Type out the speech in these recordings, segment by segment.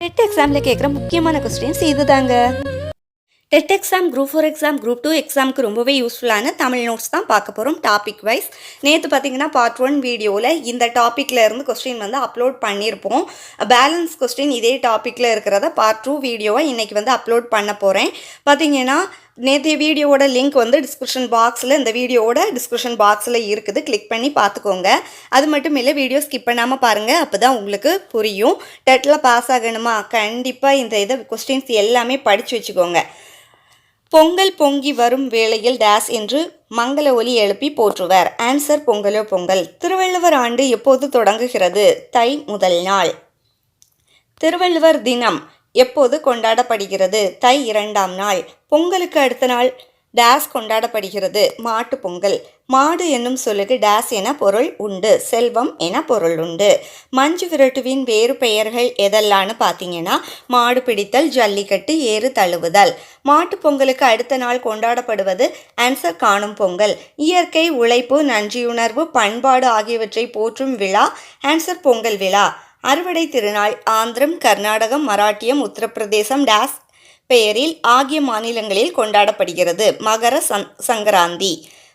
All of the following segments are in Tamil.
டெட் எக்ஸாமில் கேட்குற முக்கியமான கொஸ்டின்ஸ் இதுதாங்க. TET exam, group 4 exam, group 2 எக்ஸாமுக்கு ரொம்பவே யூஸ்ஃபுல்லான தமிழ் நோட்ஸ் தான் பார்க்க போகிறோம் டாபிக் வைஸ். நேற்று பார்த்தீங்கன்னா பார்ட் 1 வீடியோவில் இந்த டாப்பிக்கில் இருந்து கொஸ்டின் வந்து அப்லோட் பண்ணியிருப்போம். பேலன்ஸ் கொஸ்டின் இதே டாப்பிக்கில் இருக்கிறத பார்ட் 2 வீடியோவை இன்றைக்கி வந்து அப்லோட் பண்ண போகிறேன். பார்த்தீங்கன்னா நேற்றைய வீடியோவோட லிங்க் வந்து டிஸ்கிரிப்ஷன் பாக்ஸில், இந்த வீடியோவோட டிஸ்கிரிப்ஷன் பாக்ஸில் இருக்குது, கிளிக் பண்ணி பார்த்துக்கோங்க. அது மட்டும் இல்லை, வீடியோ ஸ்கிப் பண்ணாமல் பாருங்கள், அப்போ தான் உங்களுக்கு புரியும். டெட்டில் பாஸ் ஆகணுமா, கண்டிப்பாக இந்த இதை கொஸ்டின்ஸ் எல்லாமே படித்து வச்சுக்கோங்க. பொங்கல் பொங்கி வரும் வேளையில் டேஸ் என்று மங்கள ஒலி எழுப்பி போற்றுவர். ஆன்சர் பொங்கலோ பொங்கல். திருவள்ளுவர் ஆண்டு எப்போது தொடங்குகிறது? தை முதல் நாள். திருவள்ளுவர் தினம் எப்போது கொண்டாடப்படுகிறது? தை 2ஆம் நாள். பொங்கலுக்கு அடுத்த நாள் டேஸ் கொண்டாடப்படுகிறது? மாட்டு பொங்கல். மாடு என்னும் சொல்லுக்கு டேஸ் என பொருள் உண்டு? செல்வம் என பொருள் உண்டு. மஞ்சு விரட்டுவின் வேறு பெயர்கள் எதெல்லான்னு பார்த்தீங்கன்னா, மாடு பிடித்தல், ஜல்லிக்கட்டு, ஏறு தழுவுதல். மாட்டு பொங்கலுக்கு அடுத்த நாள் கொண்டாடப்படுவது? ஆன்சர் காணும் பொங்கல். இயற்கை, உழைப்பு, நன்றியுணர்வு, பண்பாடு ஆகியவற்றை போற்றும் விழா? ஆன்சர் பொங்கல் விழா. அறுவடை திருநாள் ஆந்திரம், கர்நாடகம், மராட்டியம், உத்தரப்பிரதேசம் டேஸ் பெயரில் ஆகிய மாநிலங்களில் கொண்டாடப்படுகிறது? மகர சங்கராந்தி.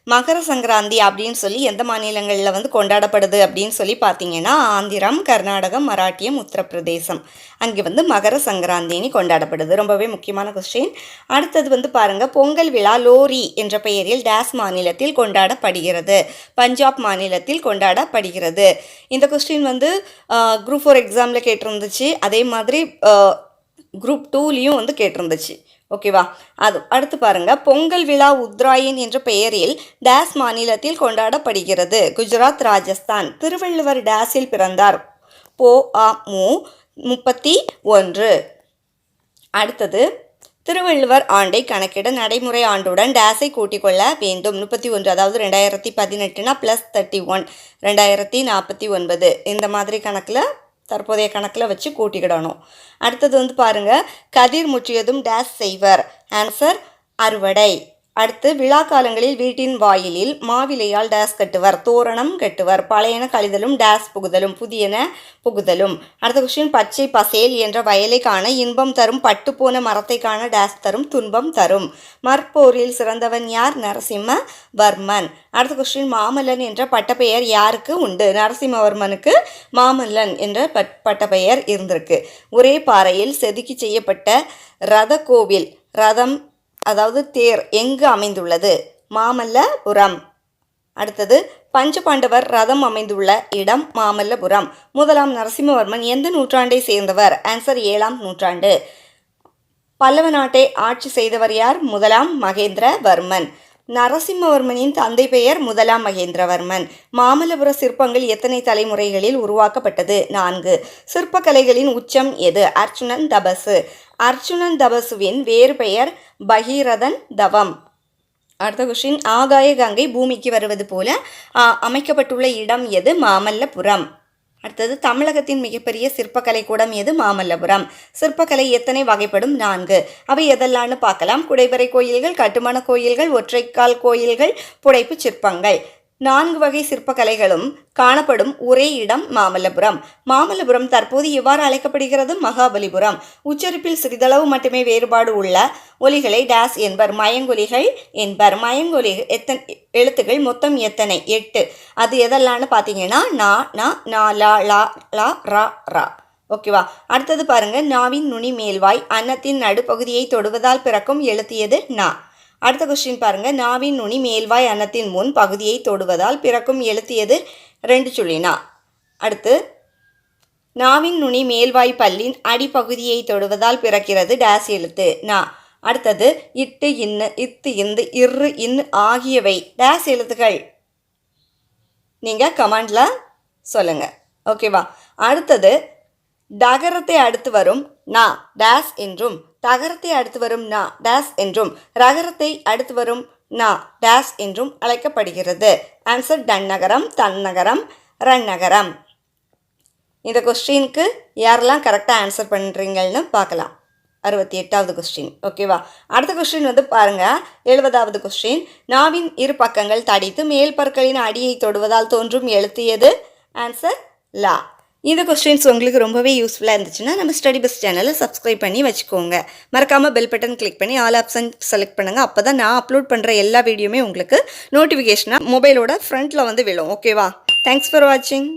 மகர சங்கராந்தி அப்படின்னு சொல்லி எந்த மாநிலங்களில் வந்து கொண்டாடப்படுது அப்படின்னு சொல்லி பார்த்தீங்கன்னா, ஆந்திரம், கர்நாடகம், மராட்டியம், உத்தரப்பிரதேசம், அங்கே வந்து மகர சங்கராந்தின்னு கொண்டாடப்படுது. ரொம்பவே முக்கியமான கொஸ்டின். அடுத்தது வந்து பாருங்கள், பொங்கல் விழா லோரி என்ற பெயரில் டேஸ் மாநிலத்தில் கொண்டாடப்படுகிறது? பஞ்சாப் மாநிலத்தில் கொண்டாடப்படுகிறது. இந்த கொஸ்டின் வந்து குரூப் 4 எக்ஸாமில் கேட்டிருந்துச்சு, அதே மாதிரி குரூப் 2லேயும் வந்து கேட்டிருந்துச்சு. ஓகேவா? அது அடுத்து பாருங்கள், பொங்கல் விழா உத்ராயன் என்ற பெயரில் டேஸ் மாநிலத்தில் கொண்டாடப்படுகிறது? குஜராத், ராஜஸ்தான். திருவள்ளுவர் டேஸில் பிறந்தார்? பொ.அ.மு. 31. அடுத்தது, திருவள்ளுவர் ஆண்டை கணக்கிட நடைமுறை ஆண்டுடன் டேஸை கூட்டிக் கொள்ள வேண்டும்? 31. அதாவது 2018னா +31, 2049 இந்த மாதிரி கணக்கில், தற்போதைய கணக்கில் வச்சு கூட்டிக்கிடணும். அடுத்தது வந்து பாருங்கள், கதிர் முற்றியதும் டேஸ் செய்வர்? ஆன்சர் அறுவடை. அடுத்து, விழா காலங்களில் வீட்டின் வாயிலில் மாவிலையால் டேஸ் கட்டுவர்? தோரணம் கட்டுவர். பழையன கழிதலும் டேஸ் புகுதலும், புதியன புகுதலும். அடுத்த கொஸ்டின், பச்சை பசேல் என்ற வயலை காண இன்பம் தரும், பட்டுப்போன மரத்தை காண டேஸ் தரும், துன்பம் தரும். மற்போரில் சிறந்தவன் யார்? நரசிம்மவர்மன். அடுத்த கொஸ்டின், மாமல்லன் என்ற பட்டப்பெயர் யாருக்கு உண்டு? நரசிம்மவர்மனுக்கு மாமல்லன் என்ற பட்டப்பெயர் இருந்திருக்கு. ஒரே பாறையில் செதுக்கி செய்யப்பட்ட ரத கோவில், ரதம் அதாவது தேர் எங்கு அமைந்துள்ளது? மாமல்லபுரம். அடுத்தது, பஞ்சபாண்டவர் ரதம் அமைந்துள்ள இடம்? மாமல்லபுரம். முதலாம் நரசிம்மவர்மன் எந்த நூற்றாண்டை சேர்ந்தவர்? ஆன்சர் 7ஆம் நூற்றாண்டு. பல்லவ நாட்டை ஆட்சி செய்தவர் யார்? முதலாம் மகேந்திரவர்மன். நரசிம்மவர்மனின் தந்தை பெயர்? முதலாம் மகேந்திரவர்மன். மாமல்லபுர சிற்பங்கள் எத்தனை தலைமுறைகளில் உருவாக்கப்பட்டது? 4. சிற்பக்கலைகளின் உச்சம் எது? அர்ச்சுனன் தபசு. அர்ச்சுனன் தபசுவின் வேறு பெயர்? பகீரதன் தவம். அடுத்த கொஸ்டின், ஆகாய கங்கை பூமிக்கு வருவது போல அமைக்கப்பட்டுள்ள இடம் எது? மாமல்லபுரம். அடுத்தது, தமிழகத்தின் மிகப்பெரிய சிற்பக்கலை கூடம் எது? மாமல்லபுரம். சிற்பக்கலை எத்தனை வகைப்படும்? 4. அவை எதெல்லாம்னு பார்க்கலாம். குடைவரை கோயில்கள், கட்டுமான கோயில்கள், ஒற்றைக்கால் கோயில்கள், புடைப்பு சிற்பங்கள். 4 வகை சிற்பக்கலைகளும் காணப்படும் ஒரே இடம் மாமல்லபுரம். மாமல்லபுரம் தற்போது எவ்வாறு அழைக்கப்படுகிறது? மகாபலிபுரம். உச்சரிப்பில் சிறிதளவு மட்டுமே வேறுபாடு உள்ள ஒலிகளை டேஸ் என்பர்? மயங்கொலிகள் என்பர். மயங்கொலி எழுத்துக்கள் மொத்தம் எத்தனை? 8. அது எதெல்லாம்னு பார்த்தீங்கன்னா, நா, நா, நா, லா, லா, லா, ரா, ரா. ஓகேவா? அடுத்தது பாருங்கள், நாவின் நுனி மேல்வாய் அன்னத்தின் நடுப்பகுதியை தொடுவதால் பிறக்கும் எழுத்து எது? நா. அடுத்த கொஸ்டின் பாருங்கள், நாவின் நுனி மேல்வாய் அன்னத்தின் முன் பகுதியை தொடுவதால் பிறக்கும் எழுத்து எது? 2 சுழினா. அடுத்து, நாவின் நுனி மேல்வாய் பல்லின் அடிப்பகுதியை தொடுவதால் பிறக்கிறது டேஸ் எழுத்து? நா. அடுத்தது, இட்டு, இன்னு, இத்து, இந்து, இரு, இன்னு ஆகியவை டேஸ் எழுத்துக்கள்? நீங்கள் கமெண்டில் சொல்லுங்கள். ஓகேவா? அடுத்தது, டகரத்தை அடுத்து வரும் நா டேஸ் என்றும், தகரத்தை அடுத்து வரும் நா டேஸ் என்றும், ரகரத்தை அடுத்து வரும் நா டேஸ் என்றும் அழைக்கப்படுகிறது? ஆன்சர் டன்னகரம், தன்னகரம், ரன்னகரம். இந்த கொஸ்டினுக்கு யாரெல்லாம் கரெக்டாக ஆன்சர் பண்ணுறீங்கன்னு பார்க்கலாம். 68வது கொஸ்டின். ஓகேவா? அடுத்த கொஸ்டின் வந்து பாருங்கள், 70வது கொஸ்டின். நாவின் இரு பக்கங்கள் தடித்து மேல் பற்களின் அடியை தொடுவதால் தோன்றும் எழுத்து எது? ஆன்சர் லா. இந்த கொஸ்டின்ஸ் உங்களுக்கு ரொம்பவே யூஸ்ஃபுல்லாக இருந்துச்சுன்னா நம்ம ஸ்டடி பெஸ்ட் சேனலை சப்ஸ்கிரைப் பண்ணி வச்சுக்கோங்க. மறக்காமல் பெல் பட்டன் கிளிக் பண்ணி ஆல் ஆப்ஷன் செலக்ட் பண்ணுங்கள். அப்போ தான் நான் அப்லோட் பண்ணுற எல்லா வீடியோமே உங்களுக்கு நோட்டிஃபிகேஷனாக மொபைலோட ஃப்ரண்ட்டில் வந்து விழும். ஓகேவா? தேங்க்ஸ் ஃபார் வாட்சிங்.